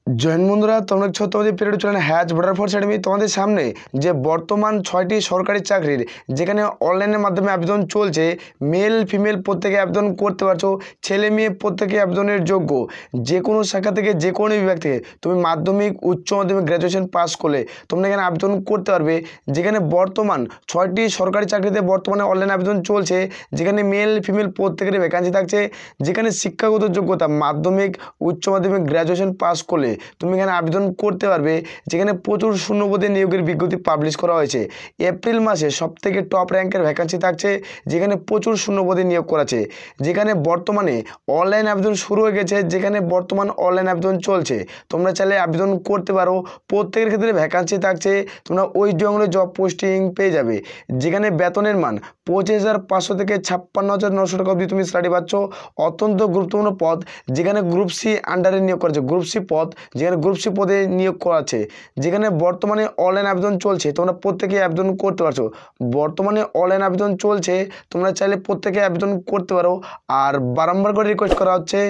Join বন্ধুরা, তোমরা তোমাদের পিরিয়ড চলেন হ্যাজ বর্ডার ফোর্স একাডেমি। তোমাদের সামনে যে বর্তমান 6টি সরকারি চাকরির যেখানে অনলাইনের মাধ্যমে আবেদন চলছে, মেল ফিমেল প্রত্যেকে আবেদন করতে পারছো, ছেলে মেয়ে প্রত্যেকে আবেদনের যোগ্য। যে কোনো শাখা থেকে যে কোনো বিভাগ থেকে তুমি মাধ্যমিক, উচ্চ মাধ্যমিক, গ্র্যাজুয়েশন পাস করলে তোমরা এখানে আবেদন করতে পারবে। যেখানে বর্তমান 6টি সরকারি চাকরিতে বর্তমানে অনলাইন আবেদন চলছে, যেখানে মেল ফিমেল প্রত্যেকের ভ্যাকান্সি থাকছে। যেখানে শিক্ষাগত যোগ্যতা মাধ্যমিক, উচ্চ মাধ্যমিক, গ্র্যাজুয়েশন পাস করলে তুমি এখানে আবেদন করতে পারবে। যেখানে প্রচুর শূন্যপদে নিয়োগের বিজ্ঞপ্তি পাবলিশ করা হয়েছে। এপ্রিল মাসে সবথেকে টপ র্যাঙ্কের ভ্যাকান্সি থাকছে, যেখানে প্রচুর শূন্যপদে নিয়োগ করাছে। যেখানে বর্তমানে অনলাইন আবেদন শুরু হয়ে গেছে, যেখানে বর্তমান অনলাইন আবেদন চলছে। তোমরা চাইলে আবেদন করতে পারো। প্রত্যেকের ক্ষেত্রে ভ্যাকান্সি থাকছে, তোমরা ওয়েস্ট বেঙ্গলে জব পোস্টিং পেয়ে যাবে। যেখানে বেতনের মান 25,500 থেকে 56,900 টাকা অবধি তুমি স্যালারি পাচ্ছ। অত্যন্ত গুরুত্বপূর্ণ পদ, যেখানে গ্রুপ সি আন্ডারে নিয়োগ করেছে। গ্রুপ সি পদ, যেখানে গ্রুপ সি পদে নিয়োগ করা আছে। যেখানে বর্তমানে অনলাইন আবেদন চলছে, তোমরা প্রত্যেকে আবেদন করতে পারছো। বর্তমানে অনলাইন আবেদন চলছে, তোমরা চাইলে প্রত্যেকে আবেদন করতে পারো। আর বারংবার করে রিকোয়েস্ট করা হচ্ছে,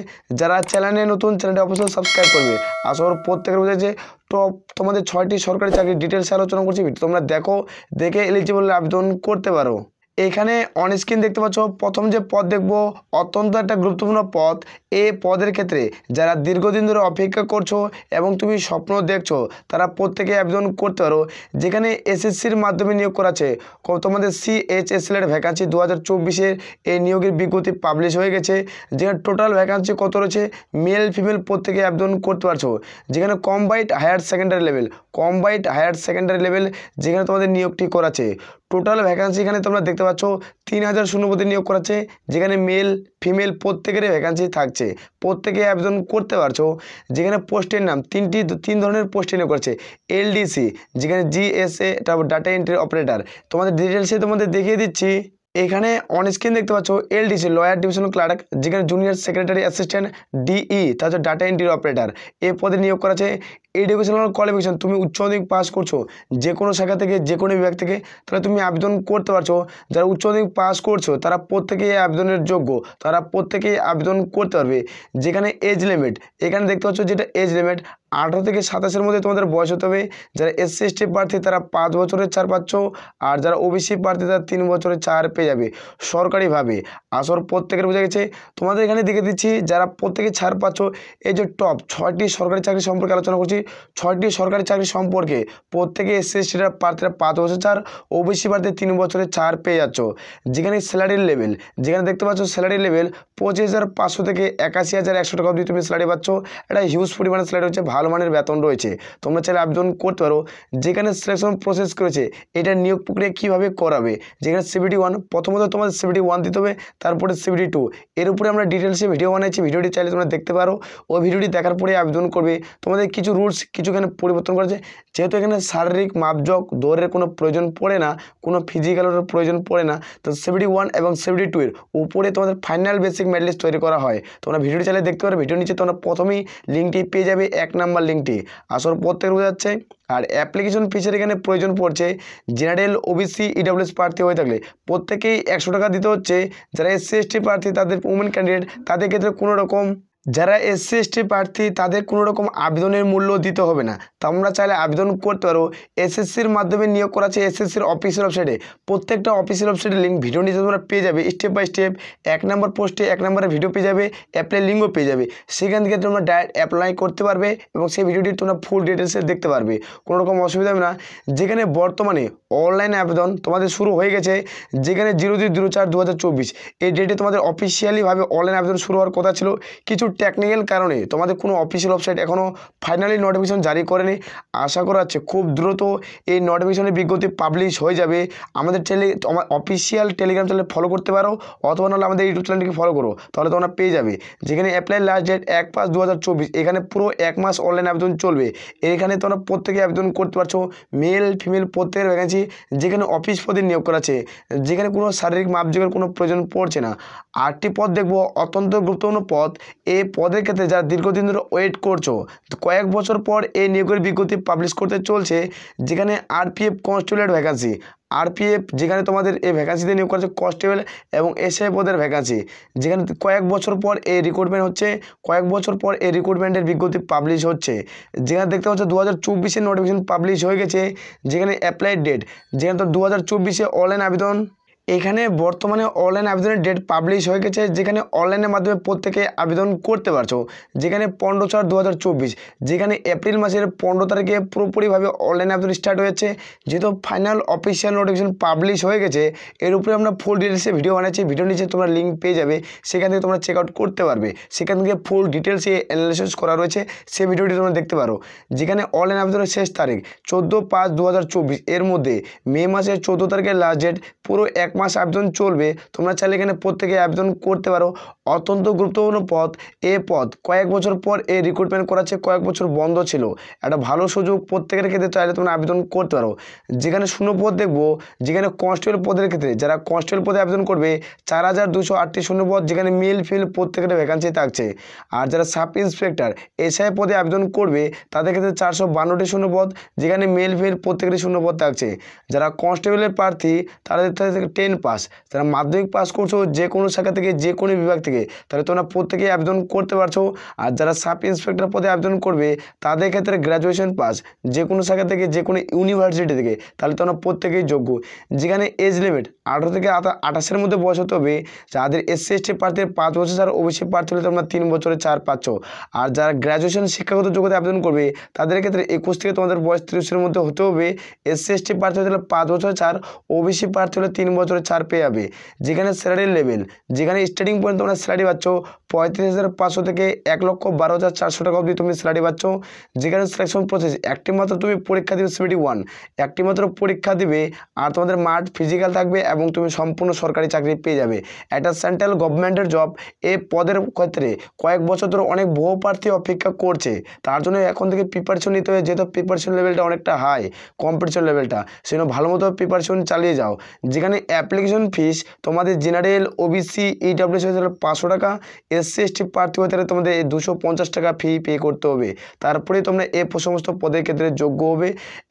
যারা চ্যানেলে নতুন, চ্যানেলটি অবশ্যই সাবস্ক্রাইব করবে। আশা করি প্রত্যেকের বুঝেছে। টপ তোমাদের 6টি সরকারি চাকরির ডিটেলস আলোচনা করছি, তোমরা দেখে এলিজিবল আবেদন করতে পারো। এখানে অন স্ক্রিন দেখতে পাচ্ছ, প্রথম যে পদ দেখবো অত্যন্ত একটা গুরুত্বপূর্ণ পদ। এই পদের ক্ষেত্রে যারা দীর্ঘদিন ধরে অপেক্ষা করছো এবং তুমি স্বপ্ন দেখছো, তারা প্রত্যেকে আবেদন করতে পারো। যেখানে এসএসসির মাধ্যমে নিয়োগ করাছে। তোমাদের CHSL এর ভ্যাকান্সি 2024-এর এই নিয়োগের বিজ্ঞপ্তি পাবলিশ হয়ে গেছে। যেখানে টোটাল ভ্যাকান্সি কত রয়েছে, মেল ফিমেল প্রত্যেকে আবেদন করতে পারছো। যেখানে কম্বাইন্ড হায়ার সেকেন্ডারি লেভেল যেখানে তোমাদের নিয়োগটি করাছে। টোটাল ভ্যাকান্সি এখানে তোমরা দেখতে পাচ্ছ 3,000 শূন্যপদে নিয়োগ করাচ্ছে। যেখানে মেল ফিমেল প্রত্যেকেরই ভ্যাকান্সি থাকছে, প্রত্যেকে আবেদন করতে পারছো। যেখানে পোস্টের নাম তিন ধরনের পোস্টে নিয়োগ করেছে। LDC, যেখানে GSA, তারপর ডাটা এন্ট্রি অপারেটর। তোমাদের ডিটেলসে তোমাদের দেখিয়ে দিচ্ছি। এখানে অন স্ক্রিন দেখতে পাচ্ছ LDC লয়ার ডিভিশনাল ক্লার্ক, যেখানে জুনিয়র সেক্রেটারি অ্যাসিস্ট্যান্ট DE, তাছাড়া ডাটা এন্ট্রি অপারেটর এই পদে নিয়োগ করা আছে। এডুকেশনাল কোয়ালিফিকেশন, তুমি উচ্চ মাধ্যমিক পাস করছো যে কোনো শাখা থেকে, যে কোনো বিভাগ থেকে, তাহলে তুমি আবেদন করতে পারছো। যারা উচ্চ মাধ্যমিক পাস করছো তারা প্রত্যেকেই আবেদনের যোগ্য, তারা প্রত্যেকেই আবেদন করতে পারবে। যেখানে এজ লিমিট এখানে দেখতে পাচ্ছ, যেটা এজ লিমিট 18 থেকে 27-এর মধ্যে তোমাদের বয়স হতে হবে। যারা SC ST প্রার্থী তারা 5 বছরের ছাড় পাচ্ছ, আর যারা OBC প্রার্থী তারা 3 বছরের ছাড় পেয়ে যাবে সরকারিভাবে। আসর প্রত্যেকের বোঝা গেছে। তোমাদের এখানে দেখে দিচ্ছি যারা প্রত্যেকে ছাড় পাচ্ছ। এই যে টপ 6টি সরকারি চাকরি সম্পর্কে আলোচনা করছি। 6টি সরকারি চাকরি সম্পর্কে প্রত্যেকে SC ST প্রার্থীরা 5 বছর ছাড়, OBC প্রার্থী 3 বছরের ছাড় পেয়ে যাচ্ছ। যেখানে স্যালারির লেভেল, যেখানে দেখতে পাচ্ছ স্যালারি লেভেল 25,500 থেকে 81,100 টাকা অবধি তুমি স্যালারি পাচ্ছ। এটা হিউজ পরিমাণে স্যালারি হচ্ছে, ভালো মানের বেতন রয়েছে। তোমরা চাইলে আবেদন করতে পারো। যেখানে সিলেকশন প্রসেস করেছে, এটা নিয়োগ প্রক্রিয়া কীভাবে করাবে। যেখানে CBT 1, প্রথমত তোমাদের CBT 1 দিতে হবে, তারপরে CBT 2। এর উপরে আমরা ডিটেলসে ভিডিও বানাইছি, ভিডিওটি চাইলে তোমরা দেখতে পারো। ওই ভিডিওটি দেখার পরে আবেদন করবে। তোমাদের কিছু রুলস এখানে পরিবর্তন করেছে। যেহেতু এখানে শারীরিক মাপজোক দৌড়ের কোনো প্রয়োজন পড়ে না, কোনো ফিজিক্যালের প্রয়োজন পড়ে না, তো CBT 1 এবং CBT 2 এর উপরে তোমাদের ফাইনাল বেসিক মেরিট লিস্ট তৈরি করা হয়। তোমরা ভিডিওটি চাইলে দেখতে পারো। ভিডিও নিচে তোমরা প্রথমেই লিঙ্কটি পেয়ে যাবে, 1 নাম্বার লিঙ্কটি। আসল প্রত্যেক বোঝা যাচ্ছে। আর অ্যাপ্লিকেশন ফিসের এখানে প্রয়োজন পড়ছে, জেনারেল, OBC, EWS প্রার্থী হয়ে থাকলে প্রত্যেকেই 100 টাকা দিতে হচ্ছে। যারা SC ST প্রার্থী, তাদের উমেন ক্যান্ডিডেট, তাদের ক্ষেত্রে কোনো রকম প্রার্থী তাদের কোনো রকম আবেদনের মূল্য দিতে হবে না। তোমরা চাইলে আবেদন করতে পারো। SSCর মাধ্যমে নিয়োগ করা আছে। SSCর অফিসিয়াল ওয়েবসাইটে, প্রত্যেকটা অফিসিয়াল ওয়েবসাইটের লিঙ্ক ভিডিও নিচে তোমরা পেয়ে যাবে। স্টেপ বাই স্টেপ 1 নম্বর পোস্টে 1 নম্বরের ভিডিও পেয়ে যাবে, অ্যাপ্লাই লিঙ্কও পেয়ে যাবে। সেখান থেকে তোমরা ডাইরেক্ট অ্যাপ্লাই করতে পারবে এবং সেই ভিডিওটি তোমরা ফুল ডিটেলসে দেখতে পারবে, কোনো রকম অসুবিধা হবে না। যেখানে বর্তমানে অনলাইন আবেদন তোমাদের শুরু হয়ে গেছে। যেখানে 02/04/2024 এই ডেটে তোমাদের অফিসিয়ালিভাবে অনলাইন আবেদন শুরু হওয়ার কথা ছিল। কিছু টেকনিক্যাল কারণে তোমাদের কোনো অফিসিয়াল ওয়েবসাইট এখনও ফাইনালি নোটিফিকেশন জারি করেনি। আশা করা হচ্ছে খুব দ্রুত এই নোটিফিকেশনের বিজ্ঞপ্তি পাবলিশ হয়ে যাবে। আমাদের আমার অফিসিয়াল টেলিগ্রাম চ্যানেল ফলো করতে পারো, অথবা নাহলে আমাদের ইউটিউব চ্যানেলটিকে ফলো করো, তাহলে তোমরা পেয়ে যাবে। যেখানে অ্যাপ্লাই লাস্ট ডেট 1/5/2024, এখানে পুরো 1 মাস অনলাইন আবেদন চলবে। এখানে তোমরা প্রত্যেকে আবেদন করতে পারছো, মেল ফিমেল প্রত্যেকের ভ্যাকেন্সি। যেখানে অফিস পদে নিয়োগ করা আছে, যেখানে কোনো শারীরিক মাপযোগের কোনো প্রয়োজন পড়ছে না। 8টি পদ দেখবো, অত্যন্ত গুরুত্বপূর্ণ পদ। এই পদের ক্ষেত্রে যারা দীর্ঘদিন ধরে ওয়েট করছো, কয়েক বছর পর এই নিয়োগের বিজ্ঞপ্তি পাবলিশ করতে চলছে। যেখানে RPF কনস্টেবলের ভ্যাকান্সি, আরপিএফ যেখানে তোমাদের এই ভ্যাকান্সিতে নিয়োগ করা হচ্ছে কনস্টেবল এবং এসআই পদের ভ্যাকান্সি, যেখানে কয়েক বছর পর এই রিক্রুটমেন্ট হচ্ছে, কয়েক বছর পর এই রিক্রুটমেন্টের বিজ্ঞপ্তি পাবলিশ হচ্ছে। যেখানে দেখতে পাচ্ছ 2024-এর নোটিফিকেশন পাবলিশ হয়ে গেছে, যেখানে অ্যাপ্লাই ডেট, যেখানে তো 2024-এ অনলাইন আবেদন, এখানে বর্তমানে অনলাইন আবেদনের ডেট পাবলিশ হয়ে গেছে, যেখানে অনলাইনের মাধ্যমে প্রত্যেকে আবেদন করতে পারছো। যেখানে 15/4/2024, যেখানে এপ্রিল মাসের 15 তারিখে পুরোপুরিভাবে অনলাইন আবেদন স্টার্ট হয়েছে। যেহেতু ফাইনাল অফিসিয়াল নোটিফিকেশন পাবলিশ হয়ে গেছে, এর উপরে আমরা ফুল ডিটেলসে ভিডিও বানাচ্ছি, ভিডিও নিচে তোমরা লিঙ্ক পেয়ে যাবে, সেখান থেকে তোমরা চেক আউট করতে পারবে। সেখান থেকে ফুল ডিটেলসে অ্যানালাইসিস করা রয়েছে, সেই ভিডিওটি তোমরা দেখতে পারো। যেখানে অনলাইন আবেদনের শেষ তারিখ 14/5/2024, এর মধ্যে মে মাসের 14 তারিখের লাস্ট ডেট, পুরো 1 মাস আবেদন চলবে। তোমরা চাইলে এখানে প্রত্যেকে আবেদন করতে পারো। অত্যন্ত গুরুত্বপূর্ণ পদ, এ পদ কয়েক বছর পর এই রিক্রুটমেন্ট করাচ্ছে, কয়েক বছর বন্ধ ছিল, একটা ভালো সুযোগ প্রত্যেকের ক্ষেত্রে চাইলে তোমরা আবেদন করতে পারো। যেখানে শূন্য পদ দেখবো, যেখানে কনস্টেবল পদের ক্ষেত্রে যারা কনস্টেবল পদে আবেদন করবে 4208টি শূন্য পদ, যেখানে মেল ফিমেল প্রত্যেকের ভ্যাকান্সি থাকছে। আর যারা সাব ইন্সপেক্টর এসআই পদে আবেদন করবে তাদের ক্ষেত্রে 452টি শূন্য পদ, যেখানে মেল ফিমেল প্রত্যেকেরই শূন্য পদ থাকছে। যারা কনস্টেবলের প্রার্থী তাদের থেকে 10 পাস, যারা মাধ্যমিক পাস করছো যে কোনো শাখা থেকে, যে কোনো বিভাগ থেকে, তাহলে তোমরা প্রত্যেকেই আবেদন করতে পারছো। আর যারা সাব ইন্সপেক্টর পদে আবেদন করবে তাদের ক্ষেত্রে গ্র্যাজুয়েশন পাস, যে কোনো শাখা থেকে, যে কোনো ইউনিভার্সিটি থেকে, তাহলে তোমরা প্রত্যেকেই যোগ্য। যেখানে এজ লিমিট 18 থেকে 28-এর মধ্যে বয়স হতে হবে। যাদের এসসি এসটি প্রার্থীর 5 বছর, আর ওবিসি প্রার্থী হলে তোমরা 3 বছরে 4 পাচ্ছ। আর যারা গ্র্যাজুয়েশন শিক্ষাগত যোগ্যতা আবেদন করবে তাদের ক্ষেত্রে 21 থেকে তোমাদের বয়স 30-এর মধ্যে হতে হবে। এসসি এসটি প্রার্থী হলে 5 বছরে 4, ওবিসি প্রার্থী হলে 3 বছরে 4 পেয়ে যাবে। যেখানে স্যালারি লেভেল, যেখানে স্টার্টিং পয়েন্ট তোমরা স্যালারি পাচ্ছ 35,500 থেকে 1,12,400 টাকা অবধি তুমি স্যালারি পাচ্ছ। যেখানে সিলেকশন প্রসেস, একটি মাত্র তুমি পরীক্ষা দিবে CBT 1, একটি মাত্র পরীক্ষা দিবে, আর তোমাদের মাঠ ফিজিক্যাল থাকবে এবং তুমি সম্পূর্ণ সরকারি চাকরি পেয়ে যাবে। একটা সেন্ট্রাল গভর্নমেন্টের জব, এই পদের ক্ষেত্রে কয়েক বছর ধরে অনেক বহু প্রার্থী অপেক্ষা করছে। তার জন্য এখন থেকে প্রিপারেশন নিতে হবে, যেহেতু প্রিপারেশন লেভেলটা অনেকটা হাই, কম্পিটিশন লেভেলটা, সেজন্য ভালো মতো প্রিপারেশন চালিয়ে যাও। যেখানে অ্যাপ্লিকেশন ফিস তোমাদের জেনারেল, ওবিসি, ইডব্লিউএস হয়ে 500 টাকা, এসসি এসটি প্রার্থী হতে গেলে তোমাদের 250 টাকা ফি পে করতে হবে। তারপরে তোমরা এই সমস্ত পদের ক্ষেত্রে যোগ্য হবে।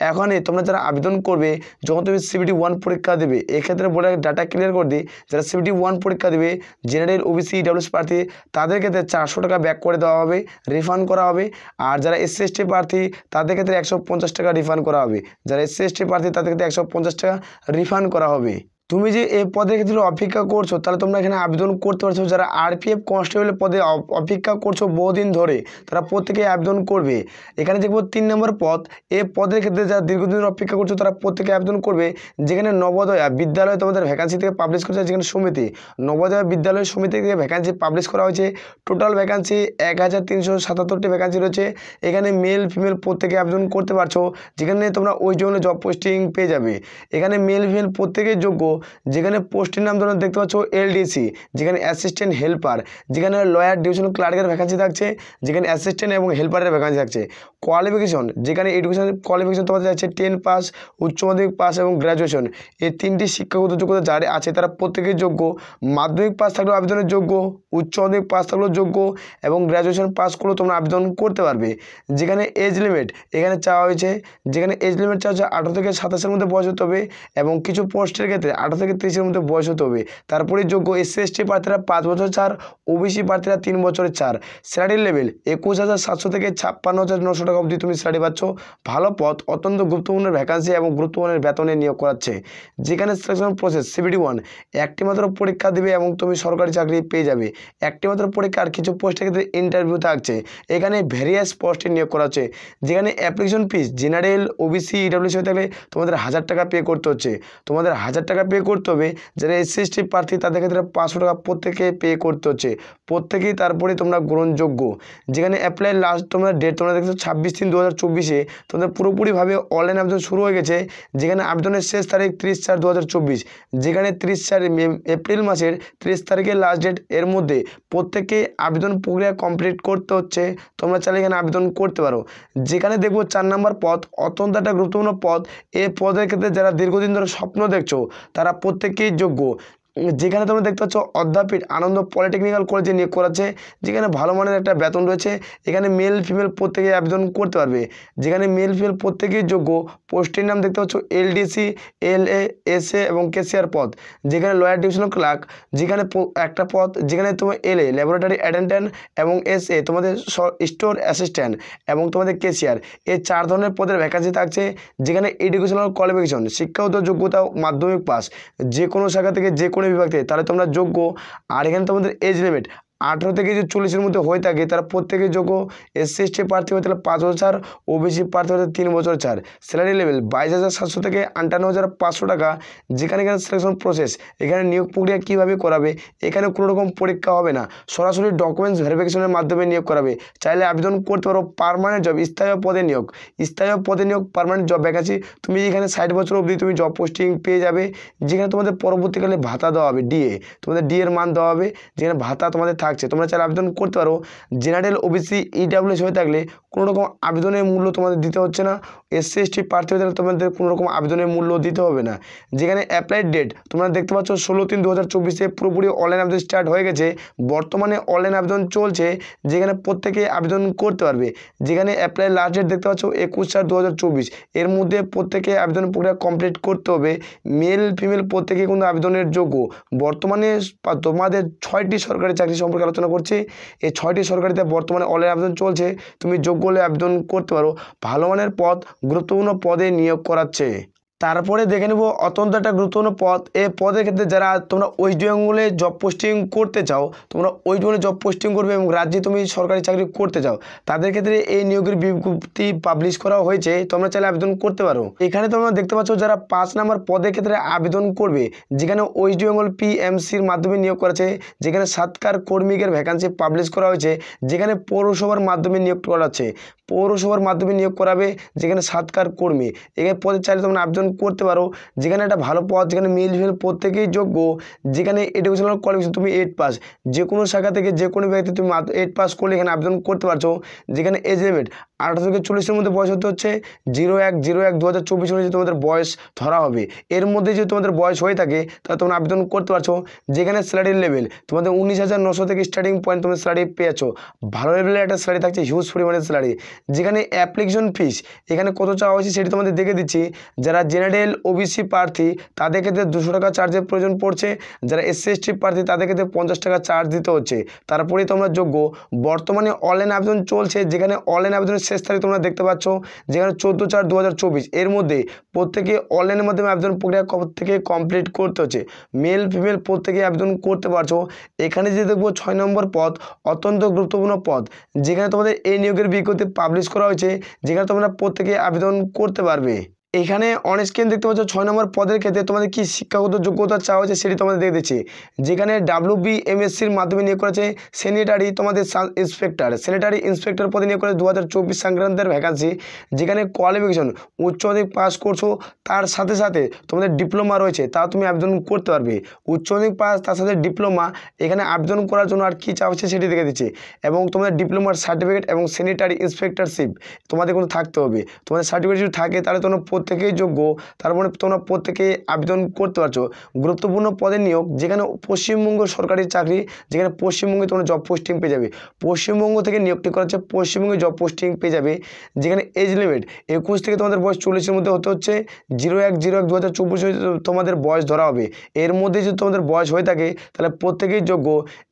এখন তোমরা যারা আবেদন করবে, যখন তুমি CBT 1 পরীক্ষা দেবে, এক্ষেত্রে বলে ডাটা ক্লিয়ার করে দিই, যারা CBT 1 পরীক্ষা দেবে জেনারেল, ওবিসি, ইডব্লিউএস প্রার্থী, তাদের ক্ষেত্রে 400 টাকা ব্যাক করে দেওয়া হবে, রিফান্ড করা হবে। আর যারা এসসি এসটি প্রার্থী তাদের ক্ষেত্রে 150 টাকা রিফান্ড করা হবে। যারা এসসি এসটি প্রার্থী তাদের ক্ষেত্রে 150 টাকা রিফান্ড করা হবে। তুমি যে এই পদের ক্ষেত্রে অপেক্ষা করছো, তাহলে তোমরা এখানে আবেদন করতে পারছো। যারা আরপিএফ কনস্টেবলের পদে অপেক্ষা করছো বহুদিন ধরে, তারা প্রত্যেকেই আবেদন করবে। এখানে দেখবো 3 নম্বর পদ, এই পদের ক্ষেত্রে যারা দীর্ঘদিন অপেক্ষা করছো তারা প্রত্যেকে আবেদন করবে। যেখানে নবোদয়া বিদ্যালয় তোমাদের ভ্যাকান্সি থেকে পাবলিশ করেছে, যেখানে সমিতি, নবোদয়া বিদ্যালয় সমিতি থেকে ভ্যাকান্সি পাবলিশ করা হয়েছে। টোটাল ভ্যাকান্সি 1377টি ভ্যাকান্সি রয়েছে। এখানে মেল ফিমেল প্রত্যেকে আবেদন করতে পারছো, যেখানে তোমরা ওই জন্য জব পোস্টিং পেয়ে যাবে। এখানে মেল ফিমেল প্রত্যেকেই যোগ্য। যেখানে পোস্টের নাম তোমরা দেখতে পাচ্ছ এলডিসি, যেখানে অ্যাসিস্ট্যান্ট হেল্পার, যেখানে লয়ার ডিভিশনাল ক্লার্কের ভ্যাকান্সি থাকছে, যেখানে অ্যাসিস্ট্যান্ট এবং হেল্পারের ভ্যাকান্সি থাকছে। কোয়ালিফিকেশন, যেখানে এডুকেশন কোয়ালিফিকেশন তোমাদের আছে 10 পাস, উচ্চ মাধ্যমিক পাস এবং গ্র্যাজুয়েশন, এই 3টি শিক্ষাগত যোগ্যতা যারা আছে তারা প্রত্যেকেই যোগ্য। মাধ্যমিক পাস থাকলেও আবেদনের যোগ্য, উচ্চ মাধ্যমিক পাস থাকলেও যোগ্য এবং গ্র্যাজুয়েশন পাস করলেও তোমরা আবেদন করতে পারবে। যেখানে এজ লিমিট এখানে চাওয়া হয়েছে, যেখানে এজ লিমিট চাওয়া হচ্ছে 18 থেকে 27-এর মধ্যে বয়স হতে হবে এবং কিছু পোস্টের ক্ষেত্রে 18 থেকে 30-এর মধ্যে বয়স হতে হবে। তারপরে যোগ্য এসসি এসটি প্রার্থীরা 5 বছর 4, ওবিসি প্রার্থীরা 3 বছরের 4। স্যালারি লেভেল 21,700 থেকে 56,900 টাকা অবধি তুমি স্যালারি পাচ্ছ। ভালো পদ, অত্যন্ত গুরুত্বপূর্ণ ভ্যাকান্সি এবং গুরুত্বপূর্ণ বেতনে নিয়োগ করাচ্ছে। যেখানে সিলেকশন প্রসেস CBT 1, একটি মাত্র পরীক্ষা দিবে এবং তুমি সরকারি চাকরি পেয়ে যাবে। একটি মাত্র পরীক্ষা, আর কিছু পোস্টের ক্ষেত্রে ইন্টারভিউ থাকছে। এখানে ভেরিয়াস পোস্টে নিয়োগ করা হচ্ছে। যেখানে application fees general, OBC, EWS হয়ে থাকলে তোমাদের 1000 টাকা পে করতে হচ্ছে, তোমাদের 1000 টাকা পে করতে হবে। যারা এসসি এসটি প্রার্থী তাদের ক্ষেত্রে 500 টাকা প্রত্যেকে পে করতে হচ্ছে, প্রত্যেকেই তারপরে তোমরা গ্রহণযোগ্য। যেখানে অ্যাপ্লাই লাস্ট তোমরা ডেট তোমরা দেখছো 26/3/2024, তোমাদের পুরোপুরিভাবে অনলাইন আবেদন শুরু হয়ে গেছে। যেখানে আবেদনের শেষ তারিখ 30/4/2024, যেখানে 30 এপ্রিল মাসের 30 তারিখের লাস্ট ডেট। এর মধ্যে প্রত্যেককে আবেদন প্রক্রিয়া কমপ্লিট করতে হচ্ছে। তোমরা চাইলে এখানে আবেদন করতে পারো। যেখানে দেখবো 4 নম্বর পদ, অত্যন্ত একটা গুরুত্বপূর্ণ পদ। এই পদের ক্ষেত্রে যারা দীর্ঘদিন ধরে স্বপ্ন দেখছো তারা প্রত্যেকেই যোগ্য। যেখানে তোমরা দেখতে পাচ্ছ অধ্যাপীঠ আনন্দ পলিটেকনিক্যাল কলেজে নিয়োগ করাচ্ছে, যেখানে ভালো মানের একটা বেতন রয়েছে। এখানে মেল ফিমেল প্রত্যেকে আবেদন করতে পারবে, যেখানে মেল ফিমেল প্রত্যেকেই যোগ্য। পোস্টের নাম দেখতে পাচ্ছ এলডিসি, এলএ, এসএ এবং কেসিআর পদ। যেখানে লয়ার ডিভিশনাল ক্লার্ক, যেখানে একটা পদ, যেখানে তোমার এলএ ল্যাবরেটরি অ্যাটেন্ডেন্ট এবং এসএ তোমাদের স্টোর অ্যাসিস্ট্যান্ট এবং তোমাদের কেসিআর, এই 4 ধরনের পদের ভ্যাকান্সি থাকছে। যেখানে এডুকেশনাল কোয়ালিফিকেশন শিক্ষাগত যোগ্যতা মাধ্যমিক পাস, যে কোনো শাখা থেকে যে কোনো বিভাগ থেকে, তাহলে তোমরা যোগ্য। আর এখানে তোমাদের এজ লিমিট 18 থেকে যে 40-এর মধ্যে হয়ে থাকে তারা প্রত্যেকেই যোগ্য। এসসি এসটি প্রার্থী হতে হলে 5 বছর, ওবিসি প্রার্থী হতে 3 বছর ছাড়। স্যালারি লেভেল 22,700 থেকে 58,500 টাকা। যেখানে এখানে সিলেকশন প্রসেস, এখানে নিয়োগ প্রক্রিয়া কীভাবে করাবে, এখানে কোনো রকম পরীক্ষা হবে না, সরাসরি ডকুমেন্টস ভেরিফিকেশনের মাধ্যমে নিয়োগ করাবে। চাইলে আবেদন করতে পারো। পার্মানেন্ট জব, স্থায়ী পদে নিয়োগ, পার্মানেন্ট জব ভ্যাকান্সি। তুমি এখানে 60 বছর অবধি তুমি জব পোস্টিং পেয়ে যাবে, যেখানে তোমাদের পরবর্তীকালে ভাতা দেওয়া হবে, ডিএ, তোমাদের ডিএর মান দেওয়া হবে, যেখানে ভাতা তোমাদের থাকছে। তোমরা চাইলে আবেদন করতে পারো। জেনারেল, ওবিসি, ইডাব্লিউএস হয়ে থাকলে কোনো রকম আবেদনের মূল্য তোমাদের দিতে হচ্ছে না। এসসি এসটি প্রার্থী হয়ে থাকলে তোমাদের কোনো রকম আবেদনের মূল্য দিতে হবে না। যেখানে অ্যাপ্লাইড ডেট তোমরা দেখতে পাচ্ছ 16/3/2024 পুরোপুরি অনলাইন আবেদন স্টার্ট হয়ে গেছে। বর্তমানে অনলাইন আবেদন চলছে, যেখানে প্রত্যেকে আবেদন করতে পারবে। যেখানে অ্যাপ্লাই লাস্ট ডেট দেখতে পাচ্ছ 21/4/2024, এর মধ্যে প্রত্যেকে আবেদন প্রক্রিয়া কমপ্লিট করতে হবে। মেল ফিমেল প্রত্যেকে কিন্তু আবেদনের যোগ্য। বর্তমানে তোমাদের 6টি সরকারি চাকরি সম্পর্কে আলোচনা করছি। এই 6টি সরকারিতে বর্তমানে অনলাইন আবেদন চলছে, তুমি যোগ্য হলে আবেদন করতে পারো। ভালো মানের পদ, গুরুত্বপূর্ণ পদে নিয়োগ করাচ্ছে। তারপরে দেখে নেব অত্যন্ত একটা গুরুত্বপূর্ণ পদ। এই পদের ক্ষেত্রে যারা তোমরা ওয়েস্ট বেঙ্গলে জব পোস্টিং করতে চাও, তোমরা ওয়েস্ট বেঙ্গলে জব পোস্টিং করবে এবং রাজ্যে তুমি সরকারি চাকরি করতে চাও, তাদের ক্ষেত্রে এই নিয়োগের বিজ্ঞপ্তি পাবলিশ করা হয়েছে। তোমরা চাইলে আবেদন করতে পারো। এখানে তোমরা দেখতে পাচ্ছ যারা 5 নম্বর পদের ক্ষেত্রে আবেদন করবে, যেখানে ওয়েস্ট বেঙ্গল পিএমসির মাধ্যমে নিয়োগ করেছে, যেখানে সৎকার কর্মীদের ভ্যাকান্সি পাবলিশ করা হয়েছে। যেখানে পৌরসভার মাধ্যমে নিয়োগ করাচ্ছে, পৌরসভার মাধ্যমে নিয়োগ করাবে, যেখানে সৎকার কর্মী। এখানে পদে চাইলে তোমরা আবেদন করতে পারো। যেখানে একটা ভালো পদ, যেখানে মেল ফিমেল প্রত্যেকেই যোগ্য। যেখানে এডুকেশনাল কোয়ালিফিকেশন তুমি 8 পাস, যে কোনো শাখা থেকে যে কোনো ব্যক্তি তুমি 8 পাস করলে এখানে আবেদন করতে পারছো। যেখানে এজ লিমিট 18 থেকে 40-এর মধ্যে বয়স হতে হচ্ছে। 01/01/2024 অনুযায়ী তোমাদের বয়স ধরা হবে। এর মধ্যে যদি তোমাদের বয়স হয়ে থাকে তাহলে তোমরা আবেদন করতে পারছো। যেখানে স্যালারি লেভেল তোমাদের 19,900 থেকে স্টার্টিং পয়েন্ট তুমি স্যালারি পেয়েছো। ভালো লেভেলের একটা স্যালারি থাকছে, হিউজ পরিমাণের স্যালারি। যেখানে অ্যাপ্লিকেশন ফিস এখানে কত চাওয়া হয়েছে সেটি তোমাদের দেখে দিচ্ছি। যারা জেনারেল, ওবিসি প্রার্থী তাদের ক্ষেত্রে 200 টাকা চার্জের প্রয়োজন পড়ছে। যারা এসসি এসটি প্রার্থী তাদের ক্ষেত্রে 50 টাকা চার্জ দিতে হচ্ছে। তারপরেই তোমরা যোগ্য। বর্তমানে অনলাইন আবেদন চলছে, যেখানে অনলাইন আবেদনের শেষ তারিখ তোমরা দেখতে পাচ্ছ, যেখানে 14/4/2024। এর মধ্যে প্রত্যেকে অনলাইনের মাধ্যমে আবেদন প্রক্রিয়া থেকে কমপ্লিট করতে হচ্ছে। মেল ফিমেল প্রত্যেকে আবেদন করতে পারছো। এখানে যে দেখবো 6 নম্বর পদ, অত্যন্ত গুরুত্বপূর্ণ পদ, যেখানে তোমাদের এই নিয়োগের বিজ্ঞপ্তি পাবলিশ করা হয়েছে, যেখানে তোমরা প্রত্যেকে আবেদন করতে পারবে। এখানে অন স্ক্রিন দেখতে পাচ্ছ 6 নম্বর পদের ক্ষেত্রে তোমাদের কি শিক্ষাগত যোগ্যতা চাওয়া হয়েছে সেটি তোমাদের দিয়ে দিচ্ছি। যেখানে WBMSCর মাধ্যমে নিয়োগ করেছে স্যানিটারি তোমাদের ইন্সপেক্টর, স্যানিটারি ইন্সপেক্টর পদে নিয়োগ করেছে 2024 সংক্রান্তের ভ্যাকান্সি। যেখানে কোয়ালিফিকেশন উচ্চ মাধ্যমিক পাস করছো, তার সাথে সাথে তোমাদের ডিপ্লোমা রয়েছে, তা তুমি আবেদন করতে পারবে। উচ্চ মাধ্যমিক পাস তার সাথে ডিপ্লোমা, এখানে আবেদন করার জন্য আর কী চাওয়া হচ্ছে সেটি দেখে দিচ্ছি। এবং তোমাদের ডিপ্লোমার সার্টিফিকেট এবং স্যানিটারি ইন্সপেক্টরশিপ তোমাদের কিন্তু থাকতে হবে। তোমাদের সার্টিফিকেট যদি থাকে তাহলে তোমরা প্রত্যেকেই যোগ্য। তারপরে তোমরা প্রত্যেকেই আবেদন করতে পারছো। গুরুত্বপূর্ণ পদের নিয়োগ, যেখানে পশ্চিমবঙ্গ সরকারি চাকরি, যেখানে পশ্চিমবঙ্গে তোমরা জব পোস্টিং পেয়ে যাবে। পশ্চিমবঙ্গ থেকে নিয়োগটি করা হচ্ছে, পশ্চিমবঙ্গে জব পোস্টিং পেয়ে যাবে। যেখানে এজ লিমিট 21 থেকে তোমাদের বয়স 40-এর মধ্যে হতে হচ্ছে। 01/01/2024 তোমাদের বয়স ধরা হবে। এর মধ্যে যদি তোমাদের বয়স হয়ে থাকে তাহলে প্রত্যেকেই যোগ্য।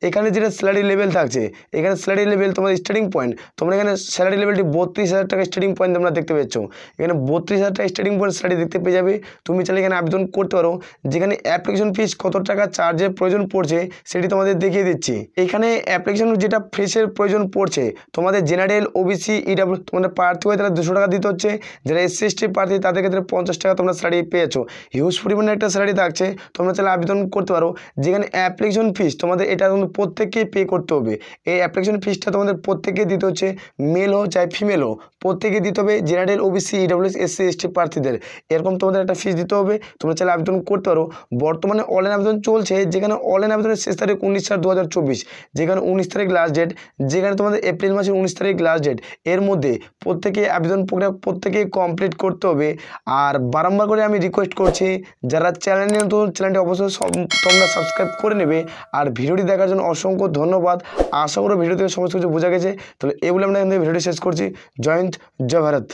এখানে যেটা স্যালারি লেভেল থাকছে, এখানে স্যালারি লেভেল তোমাদের স্টার্টিং পয়েন্ট, তোমরা এখানে স্যালারি লেভেলটি 32,000 টাকা স্টার্টিং পয়েন্ট তোমরা দেখতে পেয়েছো। এখানে 32,000 টাকা স্টার্টিং পয়েন্ট স্যালারি দেখতে পেয়ে যাবে। তুমি চাইলে এখানে আবেদন করতে পারো। যেখানে অ্যাপ্লিকেশন ফিস কত টাকা চার্জের প্রয়োজন পড়ছে সেটি তোমাদের দেখিয়ে দিচ্ছি। এখানে অ্যাপ্লিকেশন যেটা ফিসের প্রয়োজন পড়ছে, তোমাদের জেনারেল, ওবিসি, ইডাব্লিউ তোমাদের প্রার্থী হয়ে তাহলে 200 টাকা দিতে হচ্ছে। যারা এসসি এসটি প্রার্থী তাদের ক্ষেত্রে 50 টাকা তোমরা স্যালারি পেয়েছো। হিউজ পরিমাণে একটা স্যালারি থাকছে, তোমরা চাইলে আবেদন করতে পারো। যেখানে অ্যাপ্লিকেশন ফিস তোমাদের এটা কিন্তু প্রত্যেককেই পে করতে হবে। এই অ্যাপ্লিকেশন ফিসটা তোমাদের প্রত্যেককে দিতে হচ্ছে, মেল হোক চাই ফিমেল হোক, প্রত্যেকে দিতে হবে। General, OBC, EWS, SC ST প্রার্থীদের এরকম তোমাদের একটা ফিস দিতে হবে, তোমরা চাইলে আবেদন করতে পারো। বর্তমানে অনলাইন আবেদন চলছে, যেখানে অনলাইন আবেদনের শেষ তারিখ 19/4/2024, যেখানে 19 তারিখ লাস্ট ডেট, যেখানে তোমাদের এপ্রিল মাসের 19 তারিখ লাস্ট ডেট। এর মধ্যে প্রত্যেকে আবেদন প্রক্রিয়া প্রত্যেকেই কমপ্লিট করতে হবে। আর বারংবার করে আমি রিকোয়েস্ট করছি, যারা চ্যানেলে নতুন চ্যানেলটি অবশ্যই তোমরা সাবস্ক্রাইব করে নেবে। আর ভিডিওটি দেখার জন্য অসংখ্য ধন্যবাদ। আশা করি ভিডিও থেকে সমস্ত কিছু বোঝা গেছে। তাহলে এই বলে আমরা ভিডিওটি শেষ করছি। জয় হিন্দ, জয় ভারত।